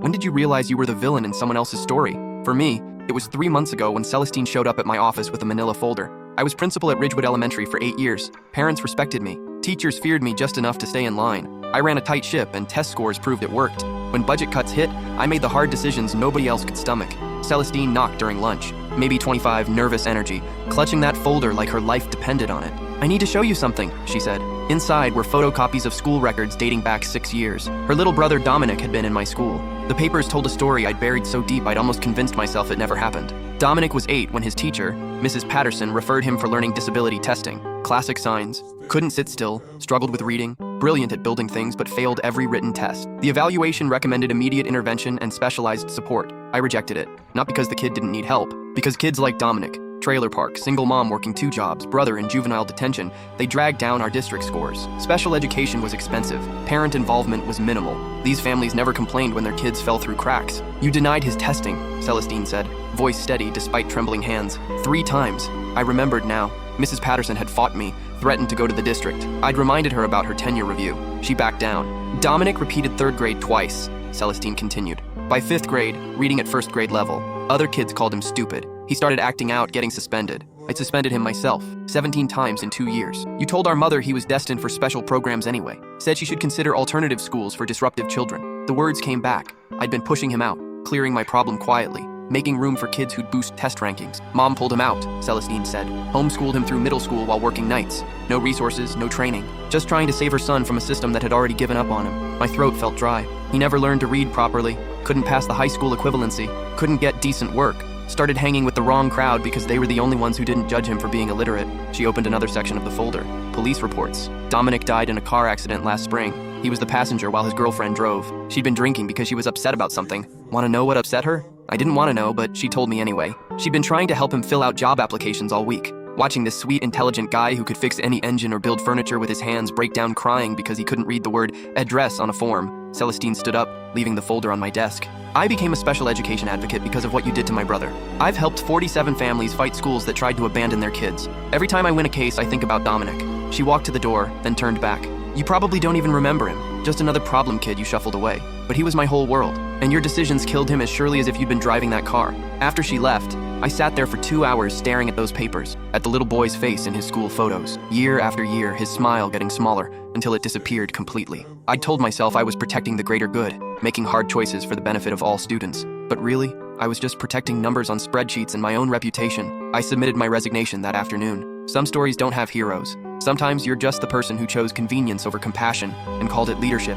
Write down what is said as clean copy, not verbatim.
When did you realize you were the villain in someone else's story? For me, it was 3 months ago when Celestine showed up at my office with a manila folder. I was principal at Ridgewood Elementary for 8 years. Parents respected me. Teachers feared me just enough to stay in line. I ran a tight ship and test scores proved it worked. When budget cuts hit, I made the hard decisions nobody else could stomach. Celestine knocked during lunch, maybe 25, nervous energy, clutching that folder like her life depended on it. "I need to show you something," she said. Inside were photocopies of school records dating back 6 years. Her little brother Dominic had been in my school. The papers told a story I'd buried so deep I'd almost convinced myself it never happened. Dominic was 8 when his teacher, Mrs. Patterson, referred him for learning disability testing. Classic signs: couldn't sit still, struggled with reading, brilliant at building things but failed every written test. The evaluation recommended immediate intervention and specialized support. I rejected it, not because the kid didn't need help, because kids like Dominic, trailer park, single mom working 2 jobs, brother in juvenile detention, they dragged down our district scores. Special education was expensive. Parent involvement was minimal. These families never complained when their kids fell through cracks. "You denied his testing," Celestine said, voice steady despite trembling hands. 3 times. I remembered now. Mrs. Patterson had fought me, threatened to go to the district. I'd reminded her about her tenure review. She backed down. Dominic repeated 3rd grade twice, Celestine continued. By 5th grade, reading at 1st grade level, other kids called him stupid. He started acting out, getting suspended. I suspended him myself, 17 times in 2 years. You told our mother he was destined for special programs anyway. Said she should consider alternative schools for disruptive children. The words came back. I'd been pushing him out, clearing my problem quietly, making room for kids who'd boost test rankings. Mom pulled him out, Celestine said. Homeschooled him through middle school while working nights. No resources, no training. Just trying to save her son from a system that had already given up on him. My throat felt dry. He never learned to read properly. Couldn't pass the high school equivalency. Couldn't get decent work. Started hanging with the wrong crowd because they were the only ones who didn't judge him for being illiterate. She opened another section of the folder. Police reports. Dominic died in a car accident last spring. He was the passenger while his girlfriend drove. She'd been drinking because she was upset about something. Want to know what upset her? I didn't want to know, but she told me anyway. She'd been trying to help him fill out job applications all week. Watching this sweet, intelligent guy who could fix any engine or build furniture with his hands break down crying because he couldn't read the word address on a form. Celestine stood up, leaving the folder on my desk. "I became a special education advocate because of what you did to my brother. I've helped 47 families fight schools that tried to abandon their kids. Every time I win a case, I think about Dominic." She walked to the door, then turned back. "You probably don't even remember him. Just another problem kid you shuffled away. But he was my whole world. And your decisions killed him as surely as if you'd been driving that car." After she left, I sat there for 2 hours staring at those papers, at the little boy's face in his school photos. Year after year, his smile getting smaller, until it disappeared completely. I told myself I was protecting the greater good, making hard choices for the benefit of all students. But really, I was just protecting numbers on spreadsheets and my own reputation. I submitted my resignation that afternoon. Some stories don't have heroes. Sometimes you're just the person who chose convenience over compassion and called it leadership.